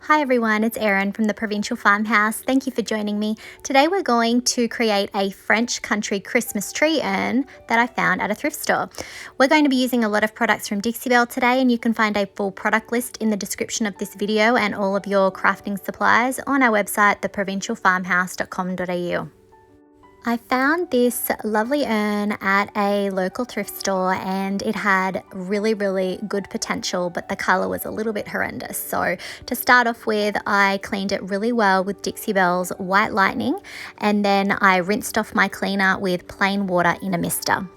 Hi everyone, it's Erin from the Provincial Farmhouse. Thank you for joining me. Today we're going to create a French country Christmas tree urn that I found at a thrift store. We're going to be using a lot of products from Dixie Belle today, and you can find a full product list in the description of this video and all of your crafting supplies on our website, theprovincialfarmhouse.com.au. I found this lovely urn at a local thrift store and it had really good potential, but the colour was a little bit horrendous. So to start off with, I cleaned it really well with Dixie Belle's White Lightning, and then I rinsed off my cleaner with plain water in a mister.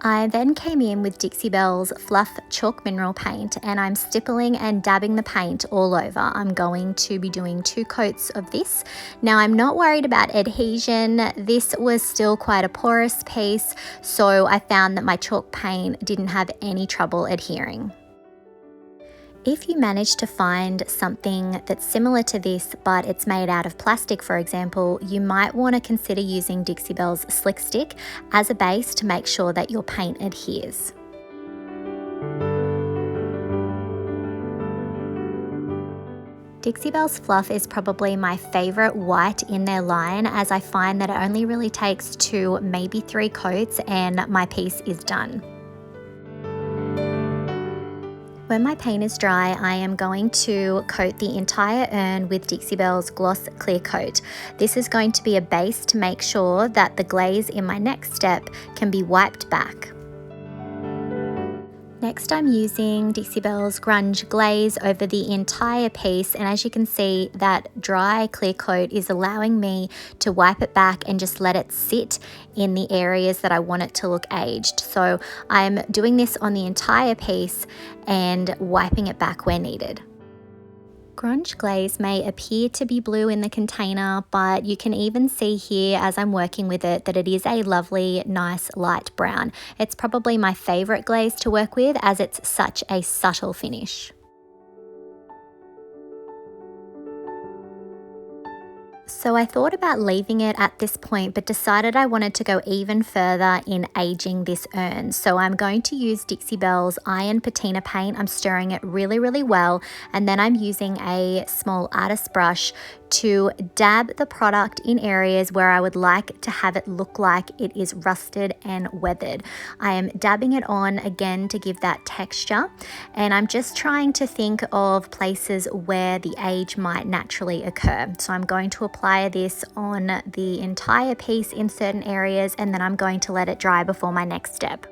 I then came in with Dixie Belle's Fluff chalk mineral paint, and I'm stippling and dabbing the paint all over. I'm going to be doing 2 coats of this. Now I'm not worried about adhesion. This was still quite a porous piece, so I found that my chalk paint didn't have any trouble adhering. If you manage to find something that's similar to this but it's made out of plastic, for example, you might want to consider using Dixie Belle's Slick Stick as a base to make sure that your paint adheres. Dixie Belle's Fluff is probably my favourite white in their line, as I find that it only really takes 2, maybe 3 coats and my piece is done. When my paint is dry, I am going to coat the entire urn with Dixie Belle's Gloss Clear Coat. This is going to be a base to make sure that the glaze in my next step can be wiped back. Next, I'm using Dixie Belle's Grunge Glaze over the entire piece, and as you can see, that dry clear coat is allowing me to wipe it back and just let it sit in the areas that I want it to look aged. So I'm doing this on the entire piece and wiping it back where needed. Grunge Glaze may appear to be blue in the container, but you can even see here as I'm working with it that it is a lovely, nice light brown. It's probably my favourite glaze to work with as it's such a subtle finish. So I thought about leaving it at this point, but decided I wanted to go even further in aging this urn. So I'm going to use Dixie Belle's Iron Patina paint. I'm stirring it really well, and then I'm using a small artist brush to dab the product in areas where I would like to have it look like it is rusted and weathered. I am dabbing it on again to give that texture, and I'm just trying to think of places where the age might naturally occur. So I'm going to apply this on the entire piece in certain areas, and then I'm going to let it dry before my next step.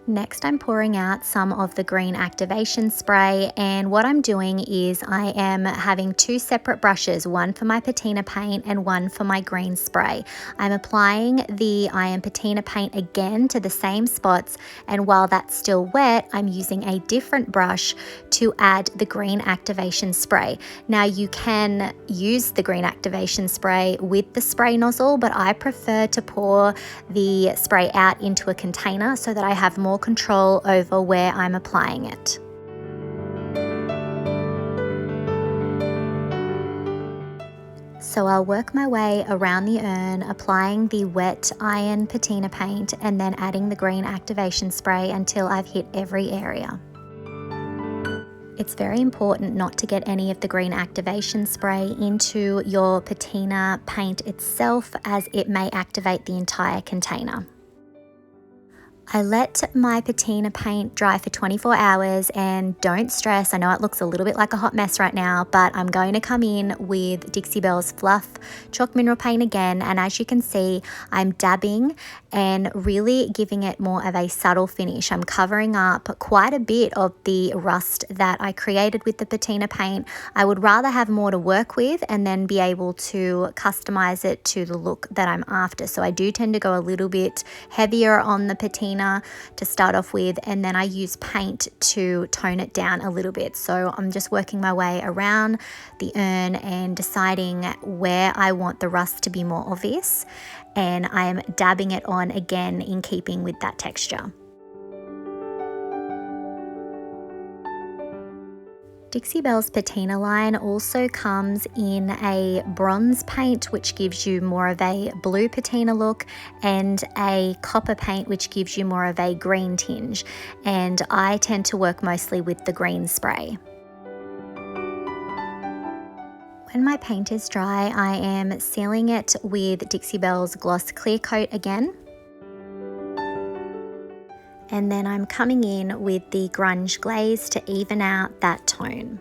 Next, I'm pouring out some of the green activation spray, and what I'm doing is I am having 2 separate brushes, one for my patina paint and one for my green spray. I'm applying the Iron Patina paint again to the same spots, and while that's still wet, I'm using a different brush to add the green activation spray. Now you can use the green activation spray with the spray nozzle, but I prefer to pour the spray out into a container so that I have more control over where I'm applying it. So I'll work my way around the urn, applying the wet Iron Patina paint and then adding the green activation spray until I've hit every area. It's very important not to get any of the green activation spray into your patina paint itself, as it may activate the entire container. I let my patina paint dry for 24 hours, and don't stress, I know it looks a little bit like a hot mess right now, but I'm going to come in with Dixie Belle's Fluff chalk mineral paint again, and as you can see, I'm dabbing and really giving it more of a subtle finish. I'm covering up quite a bit of the rust that I created with the patina paint. I would rather have more to work with and then be able to customize it to the look that I'm after. So I do tend to go a little bit heavier on the patina to start off with, and then I use paint to tone it down a little bit. So I'm just working my way around the urn and deciding where I want the rust to be more obvious, and I'm dabbing it on again in keeping with that texture. Dixie Belle's Patina line also comes in a bronze paint, which gives you more of a blue patina look, and a copper paint, which gives you more of a green tinge. And I tend to work mostly with the green spray. When my paint is dry, I am sealing it with Dixie Belle's Gloss Clear Coat again. And then I'm coming in with the Grunge Glaze to even out that tone.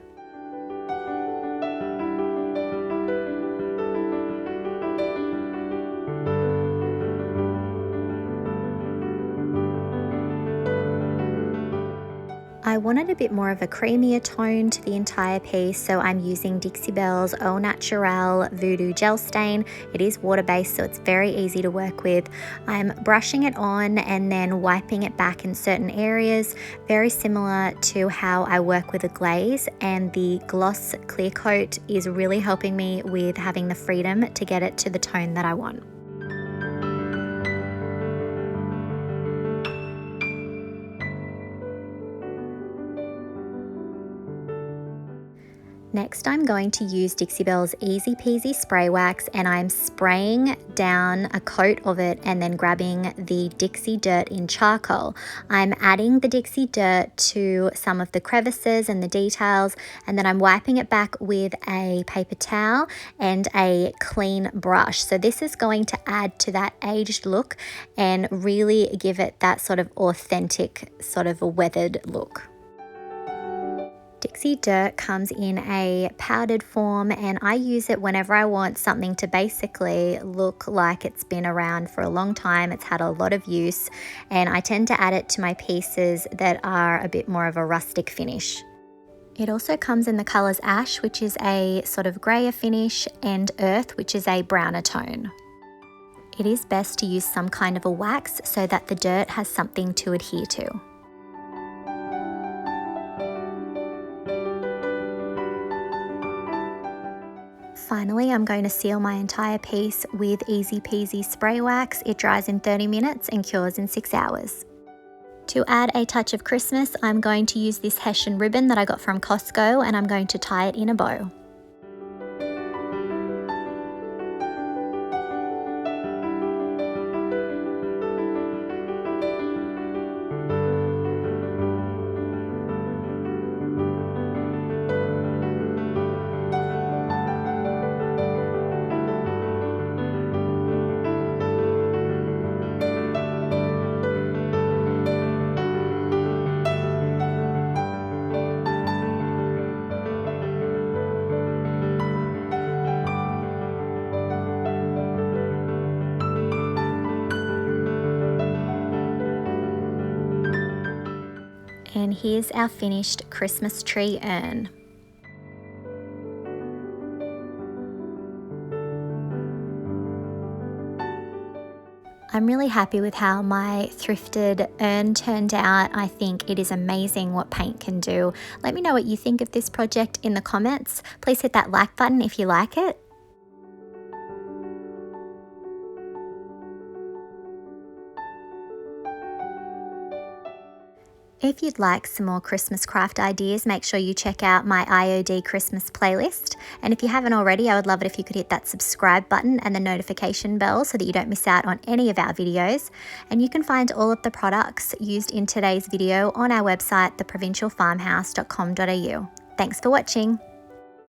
I wanted a bit more of a creamier tone to the entire piece, so I'm using Dixie Belle's Au Naturel Voodoo Gel Stain. It is water-based, so it's very easy to work with. I'm brushing it on and then wiping it back in certain areas, very similar to how I work with a glaze, and the Gloss Clear Coat is really helping me with having the freedom to get it to the tone that I want. Next, I'm going to use Dixie Belle's Easy Peasy Spray Wax, and I'm spraying down a coat of it and then grabbing the Dixie Dirt in charcoal. I'm adding the Dixie Dirt to some of the crevices and the details, and then I'm wiping it back with a paper towel and a clean brush. So this is going to add to that aged look and really give it that sort of authentic, sort of a weathered look. Dixie Dirt comes in a powdered form, and I use it whenever I want something to basically look like it's been around for a long time. It's had a lot of use, and I tend to add it to my pieces that are a bit more of a rustic finish. It also comes in the colours Ash, which is a sort of greyer finish, and Earth, which is a browner tone. It is best to use some kind of a wax so that the dirt has something to adhere to. Finally, I'm going to seal my entire piece with Easy Peasy Spray Wax. It dries in 30 minutes and cures in 6 hours. To add a touch of Christmas, I'm going to use this Hessian ribbon that I got from Costco, and I'm going to tie it in a bow. And here's our finished Christmas tree urn. I'm really happy with how my thrifted urn turned out. I think it is amazing what paint can do. Let me know what you think of this project in the comments. Please hit that like button if you like it. If you'd like some more Christmas craft ideas, make sure you check out my IOD Christmas playlist. And if you haven't already, I would love it if you could hit that subscribe button and the notification bell so that you don't miss out on any of our videos. And you can find all of the products used in today's video on our website, theprovincialfarmhouse.com.au. Thanks for watching.